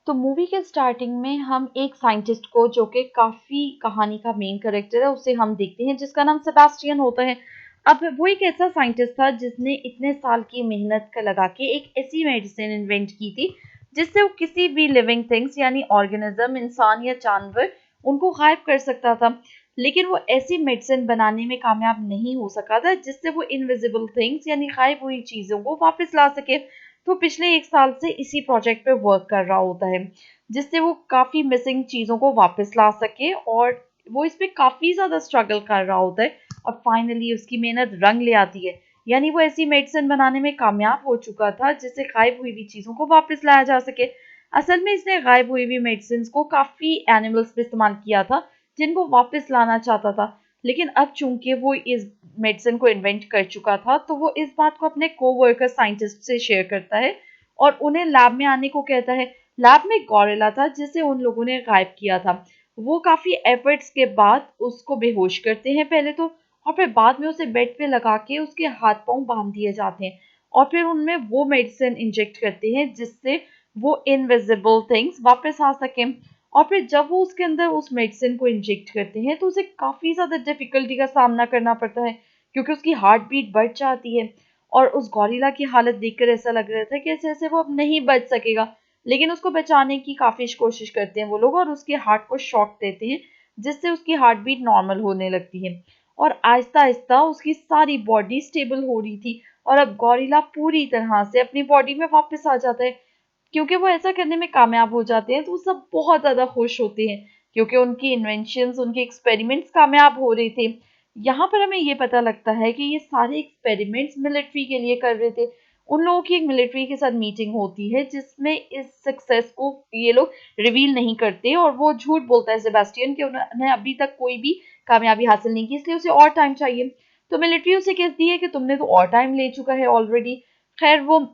तो मूवी के स्टार्टिंग में हम एक साइंटिस्ट को जो कि काफी कहानी का मेन कैरेक्टर है उसे हम देखते हैं जिसका नाम सेबास्टियन होता है। अब वो एक ऐसा साइंटिस्ट था जिसने इतने साल की मेहनत का लगा के एक ऐसी मेडिसिन इन्वेंट की थी जिससे वो किसी भी लिविंग थिंग्स यानी ऑर्गेनिज्म इंसान या जानवर उनको गायब कर सकता था। लेकिन वो ऐसी मेडिसिन बनाने में कामयाब नहीं हो सका था जिससे वो इनविजिबल थिंग्स यानी गायब हुई चीजों को वापस ला सके। तो पिछले 1 साल से इसी प्रोजेक्ट पे वर्क कर रहा होता है जिससे वो काफी मिसिंग चीजों को वापस ला सके और वो इस पे काफी ज्यादा स्ट्रगल कर रहा होता है और फाइनली उसकी मेहनत रंग ले आती है। यानी वो ऐसी मेडिसिन बनाने में कामयाब हो चुका था जिससे गायब हुई हुई चीजों को वापस लाया जा सके। असल में इसने गायब हुई हुई मेडिसिन को काफी एनिमल्स पे इस्तेमाल किया था जिनको वापस लाना चाहता था। लेकिन अब चूंकि वो इस मेडिसिन को इन्वेंट कर चुका था तो वो इस बात को अपने कोवर्कर साइंटिस्ट से शेयर करता है और उन्हें लैब में आने को कहता है। लैब में गॉरिला था जिसे उन लोगों ने गायब किया था। वो काफी एफर्ट्स के बाद उसको बेहोश करते हैं पहले तो, और फिर बाद में उसे बेड पे लगा के उसके हाथ पांव बांध दिए जाते हैं और फिर उनमें वो मेडिसिन इंजेक्ट करते हैं जिससे वो इनविजिबल थिंग्स वापस आ सके। और फिर जब वो उसके अंदर उस मेडिसिन को इंजेक्ट करते हैं तो उसे काफी ज्यादा डिफिकल्टी का सामना करना पड़ता है क्योंकि उसकी हार्ट बीट बढ़ जाती है और उस गॉरिला की हालत देखकर ऐसा लग रहा था कि ऐसे ऐसे वो अब नहीं बच सकेगा। लेकिन उसको बचाने की काफी कोशिश करते हैं वो लोग और उसके हार्ट को शॉक देते हैं जिससे उसकी हार्ट बीट नॉर्मल होने लगती है और आहिस्ता आहिस्ता उसकी सारी बॉडी स्टेबल हो रही थी और अब गॉरिला पूरी तरह से अपनी बॉडी में वापस आ जाता है। क्योंकि वो ऐसा करने में कामयाब हो जाते हैं तो वो सब बहुत ज़्यादा खुश होते हैं क्योंकि उनकी इन्वेंशंस उनके एक्सपेरिमेंट्स कामयाब हो रहे थे। यहाँ पर हमें ये पता लगता है कि ये सारे एक्सपेरिमेंट्स मिलिट्री के लिए कर रहे थे। उन लोगों की एक मिलिट्री के साथ मीटिंग होती है जिसमें इस सक्सेस को ये लोग रिवील नहीं करते और वो झूठ बोलता है सेबास्टियन कि उन्होंने अभी तक कोई भी कामयाबी हासिल नहीं की इसलिए उसे और टाइम चाहिए। तो मिलिट्री उसे कहती है कि तुमने तो और टाइम ले चुका है ऑलरेडी। खैर वो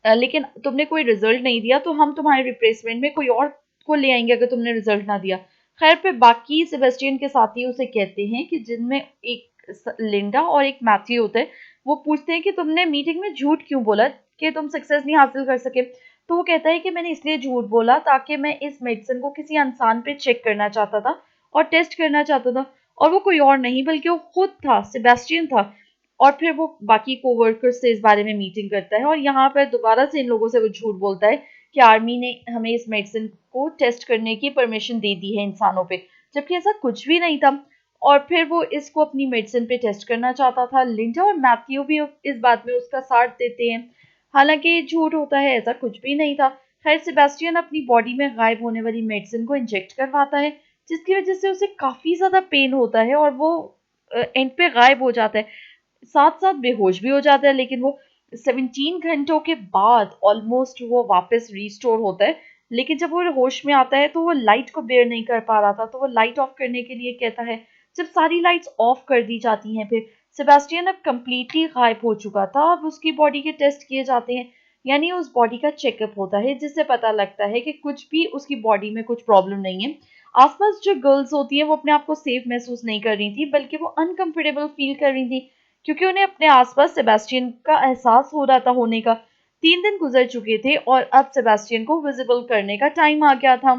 लेकिन तुमने कोई रिजल्ट नहीं दिया तो हम तुम्हारे रिप्लेसमेंट में कोई और को ले आएंगे अगर तुमने रिजल्ट ना दिया। खैर पे बाकी सेबेस्टियन के साथी उसे कहते हैं कि जिनमें एक लिंडा और एक मैथ्यू होता है वो पूछते हैं कि तुमने मीटिंग में झूठ क्यों बोला कि तुम सक्सेस नहीं हासिल कर सके। तो वो कहता है कि मैंने इसलिए झूठ बोला ताकि मैं इस मेडिसिन को किसी इंसान पे चेक करना चाहता था और टेस्ट करना चाहता था और वो कोई और नहीं बल्कि वो खुद था, सेबेस्टियन था। और फिर वो बाकी कोवर्कर्स से इस बारे में मीटिंग करता है और यहाँ पर दोबारा से इन लोगों से वो झूठ बोलता है कि आर्मी ने हमें इस मेडिसिन को टेस्ट करने की परमिशन दे दी है इंसानों पे, जबकि ऐसा कुछ भी नहीं था। और फिर वो इसको अपनी मेडिसिन पे टेस्ट करना चाहता था। लिंडा और मैथ्यू भी इस बात में उसका साथ देते हैं, हालांकि ये झूठ होता है, ऐसा कुछ भी नहीं था। खैर सेबेस्टियन अपनी बॉडी में गायब होने वाली मेडिसिन को इंजेक्ट करवाता है जिसकी वजह से उसे काफी ज्यादा पेन होता है और वो एंड पे गायब हो जाता है, साथ साथ बेहोश भी हो जाता है। लेकिन वो 17 घंटों के बाद ऑलमोस्ट वो वापस रिस्टोर होता है। लेकिन जब वो होश में आता है तो वो लाइट को बेयर नहीं कर पा रहा था तो वो लाइट ऑफ करने के लिए कहता है। जब सारी लाइट्स ऑफ कर दी जाती हैं फिर सेबास्टियन अब कंप्लीटली गायब हो चुका था। अब उसकी बॉडी के टेस्ट किए जाते हैं यानी उस बॉडी का चेकअप होता है जिससे पता लगता है कि कुछ भी उसकी बॉडी में कुछ प्रॉब्लम नहीं है। आसपास जो गर्ल्स होती हैं वो अपने आप को सेफ महसूस नहीं कर रही थी बल्कि वो अनकंफर्टेबल फील कर रही थी क्योंकि उन्हें अपने आसपास सेबेस्टियन का एहसास हो रहा था होने का। 3 दिन गुजर चुके थे और अब सेबेस्टियन को विजिबल करने का टाइम आ गया था।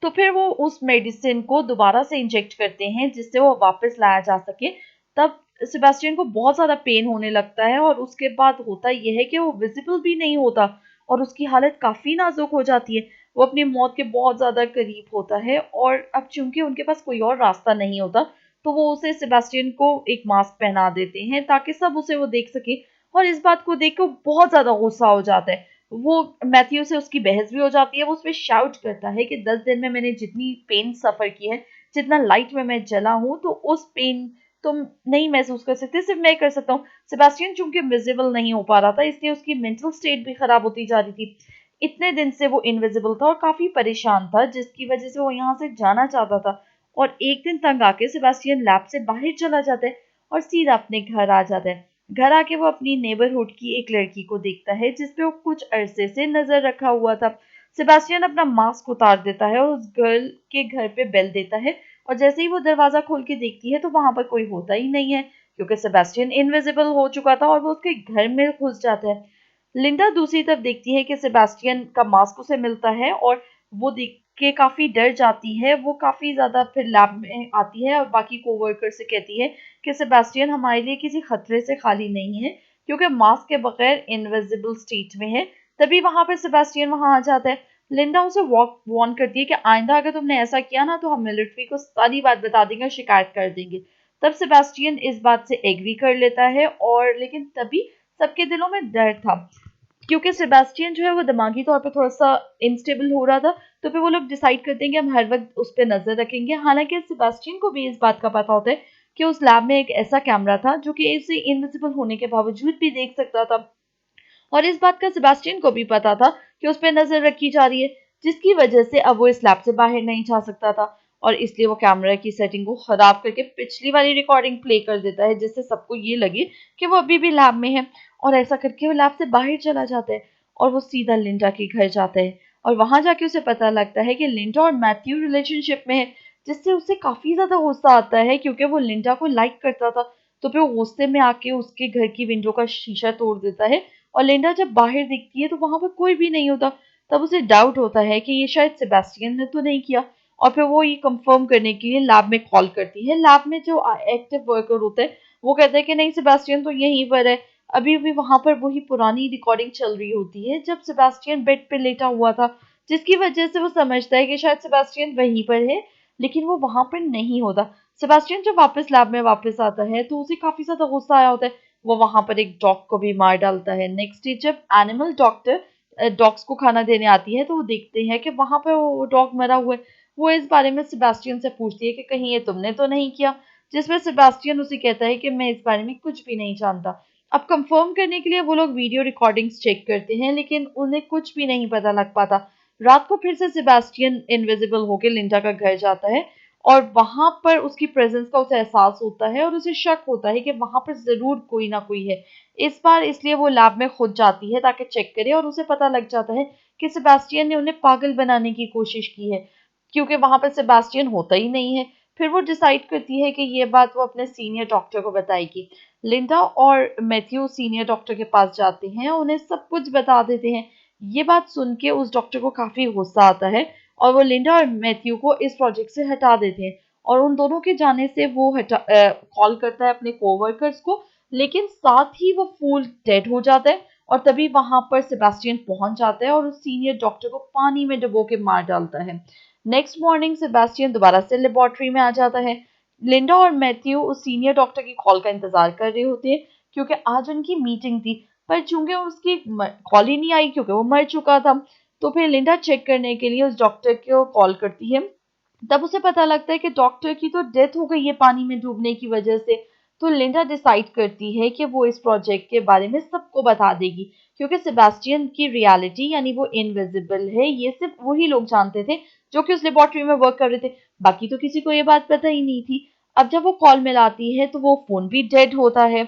तो फिर वो उस मेडिसिन को दोबारा से इंजेक्ट करते हैं जिससे वो वापस लाया जा सके। तब सेबेस्टियन को बहुत ज्यादा पेन होने लगता है और उसके बाद होता यह है कि वो विजिबल भी नहीं होता और उसकी हालत काफी नाजुक हो जाती है। वो अपनी मौत के बहुत ज्यादा करीब होता है और अब चूंकि उनके पास कोई और रास्ता नहीं होता तो वो उसे सेबेस्टियन को एक मास्क पहना देते हैं ताकि सब उसे वो देख सके। और इस बात को देख कर बहुत ज्यादा गुस्सा हो जाता है। वो मैथ्यू से उसकी बहस भी हो जाती है। वो उस पर शाउट करता है कि 10 दिन में मैंने जितनी पेन सफर की है, जितना लाइट में मैं जला हूं, तो उस पेन तुम नहीं महसूस कर सकते, सिर्फ मैं कर सकता हूँ। सेबास्टियन चूंकि विजिबल नहीं हो पा रहा था इसलिए उसकी मेंटल स्टेट भी खराब होती जा रही थी। इतने दिन से वो इनविजिबल था और काफी परेशान था जिसकी वजह से वो यहाँ से जाना चाहता था। और एक दिन तंग आके सेबास्टियन लैब से बाहर चला जाता है और सीधा अपने घर आ जाता है। घर आके वो अपनी नेबरहुड की एक लड़की को देखता है जिसपे वो कुछ अरसे से नजर रखा हुआ था। सेबास्टियन अपना मास्क उतार देता है और उस गर्ल के घर पे बेल देता है और जैसे ही वो दरवाजा खोल के देखती है तो वहां पर कोई होता ही नहीं है क्योंकि सेबास्टियन इनविजिबल हो चुका था और वो उसके घर में घुस जाता है। लिंडा दूसरी तरफ देखती है कि सेबास्टियन का मास्क उसे मिलता है और वो देख के काफी डर जाती है। वो काफी ज्यादा फिर लैब में आती है और बाकी कोवर्कर से कहती है कि सेबास्टियन हमारे लिए किसी खतरे से खाली नहीं है, क्योंकि मास्क के बगैर इनविजिबल स्टेट में है। तभी वहां पर सेबास्टियन वहां आ जाता है। लिंडा उसे वार्न करती है कि आइंदा अगर तुमने ऐसा किया ना तो हम मिलिट्री को सारी बात बता देंगे और शिकायत कर देंगे। तब सेबास्टियन इस बात से एग्री कर लेता है, और लेकिन तभी सबके दिलों में डर था, क्योंकि सेबास्टियन जो है वो दिमागी तौर पे थोड़ा-सा इनस्टेबल हो रहा था। तो फिर वो लोग डिसाइड करते हैं कि हम हर वक़्त उस पे नज़र रखेंगे। हालाँकि सेबास्टियन को भी इस बात का पता होता है कि उस लैब में एक ऐसा कैमरा था जो कि इसे इनविजिबल होने के बावजूद भी देख सकता था। और इस बात का सेबास्टियन को भी पता था कि उस पे नजर रखी जा रही है, जिसकी वजह से अब वो इस लैब से बाहर नहीं जा सकता था। और इसलिए वो कैमरा की सेटिंग को खराब करके पिछली वाली रिकॉर्डिंग प्ले कर देता है, जिससे सबको ये लगे कि वो अभी भी लैब में है। और ऐसा करके वो लैब से बाहर चला जाता है और वो सीधा लिंडा के घर जाता है। और वहां जाके उसे पता लगता है कि लिंडा और मैथ्यू रिलेशनशिप में है, जिससे उसे काफी ज्यादा गुस्सा आता है, क्योंकि वो लिंडा को लाइक करता था। तो फिर वो गुस्से में आके उसके घर की विंडो का शीशा तोड़ देता है। और लिंडा जब बाहर दिखती है तो वहां पर कोई भी नहीं होता। तब उसे डाउट होता है कि ये शायद सेबेस्टियन ने तो नहीं किया। और फिर वो ये कंफर्म करने के लिए लैब में कॉल करती है। लैब में जो एक्टिव वर्कर होता है वो कहता है कि नहीं, सेबेस्टियन तो यहीं पर है। अभी भी वहां पर वही पुरानी रिकॉर्डिंग चल रही होती है जब सेबेस्टियन बेड पे लेटा हुआ था, जिसकी वजह से वो समझता है कि शायद सेबेस्टियन वहीं पर है, लेकिन वो वहां पर नहीं होता। सेबेस्टियन जब वापस लैब में वापस आता है तो उसे काफी ज्यादा गुस्सा आया होता है। वो वहां पर एक डॉग को भी मार डालता है। नेक्स्ट डे जब एनिमल डॉक्टर डॉग्स को खाना देने आती है तो वो देखते हैं कि वहां पर वो डॉग मरा हुआ है। वो इस बारे में सेबास्टियन से पूछती है कि कहीं ये तुमने तो नहीं किया, जिसमें सेबास्टियन उसे कहता है कि मैं इस बारे में कुछ भी नहीं जानता। अब कंफर्म करने के लिए वो लोग वीडियो रिकॉर्डिंग्स चेक करते हैं, लेकिन उन्हें कुछ भी नहीं पता लग पाता। रात को फिर से सेबास्टियन इनविजिबल होकर लिंडा का घर जाता है और वहां पर उसकी प्रेजेंस का उसे एहसास होता है और उसे शक होता है कि वहां पर जरूर कोई ना कोई है। इस बार इसलिए वो लैब में खुद जाती है ताकि चेक करे, और उसे पता लग जाता है कि सेबास्टियन ने उन्हें पागल बनाने की कोशिश की है, क्योंकि वहां पर सेबास्टियन होता ही नहीं है। फिर वो डिसाइड करती है कि ये बात वो अपने सीनियर डॉक्टर को बताएगी। लिंडा और मैथ्यू सीनियर डॉक्टर के पास जाते हैं, उन्हें सब कुछ बता देते हैं। ये बात सुन के उस डॉक्टर को काफी गुस्सा आता है और वो लिंडा और मैथ्यू को इस प्रोजेक्ट से हटा देते हैं। और उन दोनों के जाने से वो कॉल करता है अपने कोवर्कर्स को, लेकिन साथ ही वो फूल डेड हो जाता है। और तभी वहां पर सेबास्टियन पहुंच जाता है और उस सीनियर डॉक्टर को पानी में डुबो के मार डालता है। नेक्स्ट मॉर्निंग सेबास्टियन दोबारा से लेबोरेटरी में आ जाता है। लिंडा और मैथ्यू उस सीनियर डॉक्टर की कॉल का इंतजार कर रहे होते हैं, क्योंकि आज उनकी मीटिंग थी। पर चूंकि उसकी कॉल ही नहीं आई क्योंकि वो मर चुका था, तो फिर लिंडा चेक करने के लिए उस डॉक्टर को कॉल करती है। तब उसे पता लगता है कि डॉक्टर की तो डेथ हो गई है पानी में डूबने की वजह से। तो लिंडा डिसाइड करती है कि वो इस प्रोजेक्ट के बारे में सबको बता देगी, क्योंकि सेबास्टियन की रियलिटी यानी वो इनविजिबल है ये सिर्फ वही लोग जानते थे जो कि उस लेबोरेटरी में वर्क कर रहे थे। बाकी तो किसी को ये बात पता ही नहीं थी। अब जब वो कॉल मिलाती है तो वो फोन भी डेड होता है,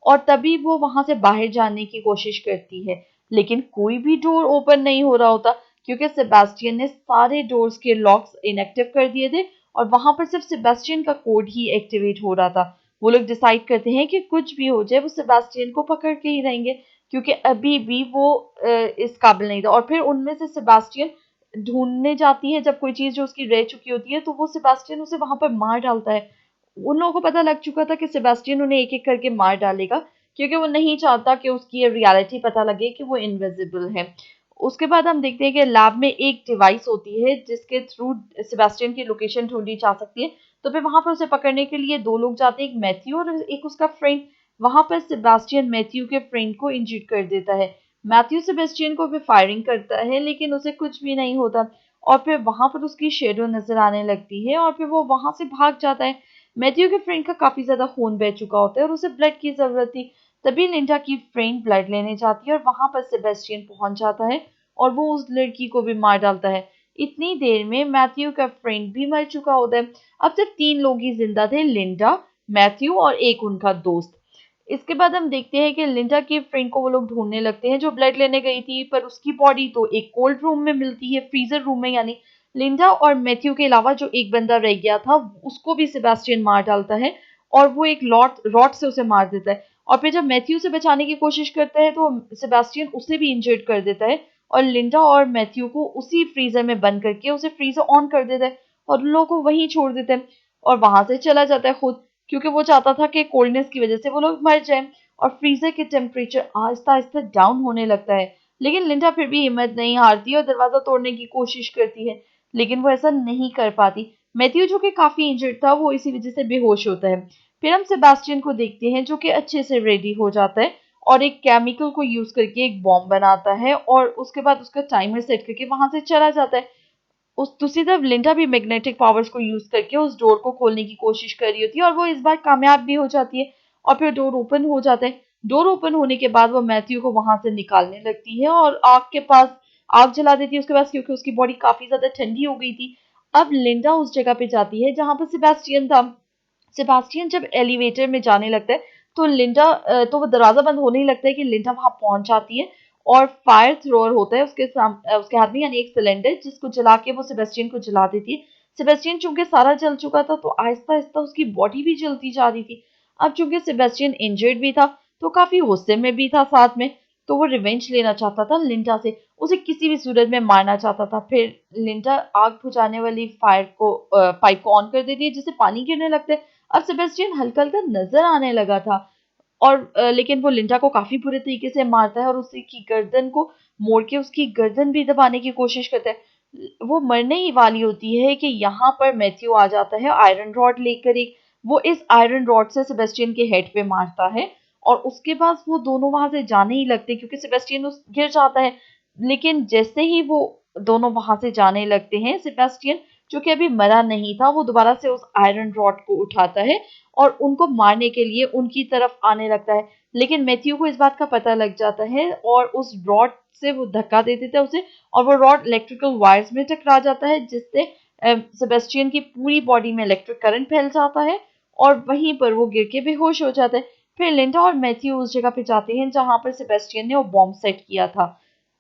और तभी वो वहां से बाहर जाने की कोशिश करती है, लेकिन कोई भी डोर ओपन नहीं हो रहा होता, क्योंकि सेबास्टियन ने सारे डोर्स के लॉक्स इनएक्टिव कर दिए थे और वहां पर सिर्फ सेबास्टियन का कोड ही एक्टिवेट हो रहा था। वो लोग डिसाइड करते हैं कि कुछ भी हो जाए वो सेबास्टियन को पकड़ के ही रहेंगे, क्योंकि अभी भी वो इस काबिल नहीं था। और फिर उनमें से सेबास्टियन ढूंढने जाती है जब कोई चीज जो उसकी रह चुकी होती है, तो वो सेबास्टियन उसे वहां पर मार डालता है। उन लोगों को पता लग चुका था कि सेबास्टियन उन्हें एक एक करके मार डालेगा, क्योंकि वो नहीं चाहता कि उसकी ये रियलिटी पता लगे कि वो इनविजिबल है। उसके बाद हम देखते हैं कि लैब में एक डिवाइस होती है जिसके थ्रू सेबास्टियन की लोकेशन ढूंढी जा सकती है। तो फिर वहां पर उसे पकड़ने के लिए दो लोग जाते हैं, एक मैथ्यू और एक उसका फ्रेंड। वहां पर सेबास्टियन मैथ्यू के फ्रेंड को इंजर्ड कर देता है। मैथ्यू सेबास्टियन को भी फायरिंग करता है, लेकिन उसे कुछ भी नहीं होता। और फिर वहां पर उसकी शेडो नजर आने लगती है और फिर वो वहां से भाग जाता है। मैथ्यू के फ्रेंड का काफी ज्यादा खून बह चुका होता है और उसे ब्लड की जरूरत थी। तभी लिंडा की फ्रेंड ब्लड लेने जाती है और वहां पर सेबेस्टियन पहुंच जाता है और वो उस लड़की को भी मार डालता है। इतनी देर में मैथ्यू का फ्रेंड भी मर चुका होता है। अब सिर्फ तीन लोग ही जिंदा थे, लिंडा, मैथ्यू और एक उनका दोस्त। इसके बाद हम देखते हैं कि लिंडा की फ्रेंड को वो लोग ढूंढने लगते हैं जो ब्लड लेने गई थी, पर उसकी बॉडी तो एक कोल्ड रूम में मिलती है, फ्रीजर रूम में। यानी लिंडा और मैथ्यू के अलावा जो एक बंदा रह गया था उसको भी सेबास्टियन मार डालता है और वो एक लॉट रॉड से उसे मार देता है। और फिर जब मैथ्यू से बचाने की कोशिश करता है तो सेबास्टियन उसे भी इंजर्ड कर देता है और लिंडा और मैथ्यू को उसी फ्रीजर में बंद करके उसे फ्रीजर ऑन कर देता है और उन लोगों को वहीं छोड़ देता है और वहां से चला जाता है खुद, क्योंकि वो चाहता था कि कोल्डनेस की वजह से वो लोग मर जाएं। और फ्रीजर के टेम्परेचर आहिस्ता आहिस्ता डाउन होने लगता है, लेकिन लिंडा फिर भी हिम्मत नहीं हारती और दरवाजा तोड़ने की कोशिश करती है, लेकिन वो ऐसा नहीं कर पाती। मैथ्यू जो कि काफी इंजर्ड था वो इसी वजह से बेहोश होता है। फिर हम सेबास्टियन को देखते हैं जो कि अच्छे से रेडी हो जाता है और एक केमिकल को यूज करके एक बॉम्ब बनाता है और उसके बाद उसका टाइमर सेट करके वहां से चला जाता है। उस दूसरी तरफ लिंडा भी मैग्नेटिक पावर्स को यूज करके उस डोर को खोलने की कोशिश कर रही होती है और वो इस बार कामयाब भी हो जाती है और फिर डोर ओपन हो जाता है। डोर ओपन होने के बाद वो मैथ्यू को वहां से निकालने लगती है और आग के पास आग जला देती है उसके पास, क्योंकि उसकी बॉडी काफी ज्यादा ठंडी हो गई थी। अब लिंडा उस जगह पे जाती है जहां पर सेबास्टियन था। सेबास्टियन जब एलिवेटर में जाने लगता है तो तो वो दरवाजा बंद होने ही लगता है कि लिंडा वहां पहुंच जाती है और फायर थ्रोअर होता है उसके हाथ में, यानी एक सिलेंडर जिसको जला के वो सेबेस्टियन को जला देती है। सेबेस्टियन चूंकि सारा जल चुका था तो आहिस्ता आहिस्ता उसकी बॉडी भी जलती जा रही थी। अब चूंकि सेबेस्टियन इंजर्ड भी था तो काफी गुस्से में भी था साथ में, तो वो रिवेंज लेना चाहता था लिंडा से, उसे किसी भी सूरत में मारना चाहता था। फिर लिंडा आग बुझाने वाली पाइप को ऑन कर देती है जिससे पानी गिरने लगता है। अब सेबेस्टियन हल्का हल्का नजर आने लगा था और लेकिन वो लिंडा को काफी बुरे तरीके से मारता है और उसी की गर्दन को मोड़ के उसकी गर्दन भी दबाने की कोशिश करता है। वो मरने ही वाली होती है कि यहाँ पर मैथ्यू आ जाता है आयरन रॉड लेकर एक, वो इस आयरन रॉड से सेबेस्टियन के हेड पे मारता है और उसके बाद वो दोनों वहां से जाने ही लगते क्योंकि सेबेस्टियन उस गिर जाता है। लेकिन जैसे ही वो दोनों वहां से जाने लगते हैं, सेबेस्टियन जो कि अभी मरा नहीं था वो दोबारा से उस आयरन रॉड को उठाता है और उनको मारने के लिए उनकी तरफ आने लगता है। लेकिन मैथ्यू को इस बात का पता लग जाता है और उस रॉड से वो धक्का दे देता है उसे और वो रॉड इलेक्ट्रिकल वायर्स में टकरा जाता है जिससे सेबेस्टियन की पूरी बॉडी में इलेक्ट्रिक करंट फैल जाता है और वहीं पर वो गिर के बेहोश हो जाता है। फिर लिंडा और मैथ्यू उस जगह पे जाते हैं जहां पर सेबेस्टियन ने वो बॉम्ब सेट किया था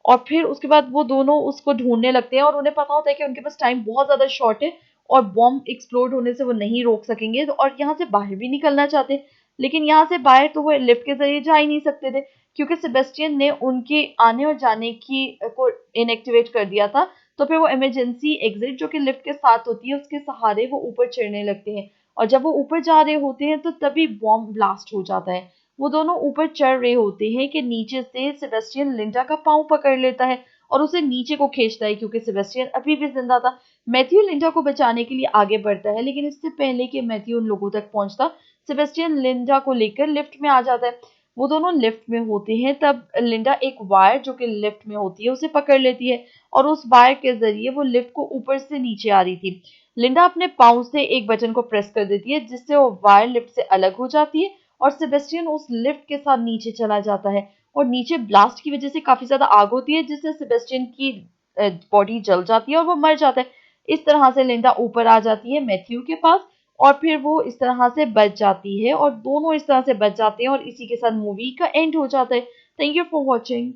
और फिर उसके बाद वो दोनों उसको ढूंढने लगते हैं और उन्हें पता होता है कि उनके पास टाइम बहुत ज्यादा शॉर्ट है और बॉम्ब एक्सप्लोड होने से वो नहीं रोक सकेंगे और यहाँ से बाहर भी निकलना चाहते, लेकिन यहाँ से बाहर तो वो लिफ्ट के जरिए जा ही नहीं सकते थे क्योंकि सेबेस्टियन ने उनके आने और जाने की को इनएक्टिवेट कर दिया था। तो फिर वो इमरजेंसी एग्जिट जो कि लिफ्ट के साथ होती है उसके सहारे वो ऊपर चढ़ने लगते हैं और जब वो ऊपर जा रहे होते हैं तो तभी बॉम्ब ब्लास्ट हो जाता है। वो दोनों ऊपर चढ़ रहे होते हैं कि नीचे से सेबेस्टियन लिंडा का पाँव पकड़ लेता है और उसे नीचे को खींचता है क्योंकि सेबेस्टियन अभी भी जिंदा था। मैथ्यू लिंडा को बचाने के लिए आगे बढ़ता है, लेकिन इससे पहले कि मैथ्यू उन लोगों तक पहुंचता, सेबेस्टियन लिंडा को लेकर लिफ्ट में आ जाता है। वो दोनों लिफ्ट में होते हैं तब लिंडा एक वायर जो कि लिफ्ट में होती है उसे पकड़ लेती है और उस वायर के जरिए वो लिफ्ट को ऊपर से नीचे आ रही थी। लिंडा अपने पाँव से एक बटन को प्रेस कर देती है जिससे वो वायर लिफ्ट से अलग हो जाती है और सेबेस्टियन उस लिफ्ट के साथ नीचे चला जाता है और नीचे ब्लास्ट की वजह से काफी ज्यादा आग होती है जिससे सेबेस्टियन की बॉडी जल जाती है और वो मर जाता है। इस तरह से लिंडा ऊपर आ जाती है मैथ्यू के पास और फिर वो इस तरह से बच जाती है और दोनों इस तरह से बच जाते हैं और इसी के साथ मूवी का एंड हो जाता है। Thank you for watching.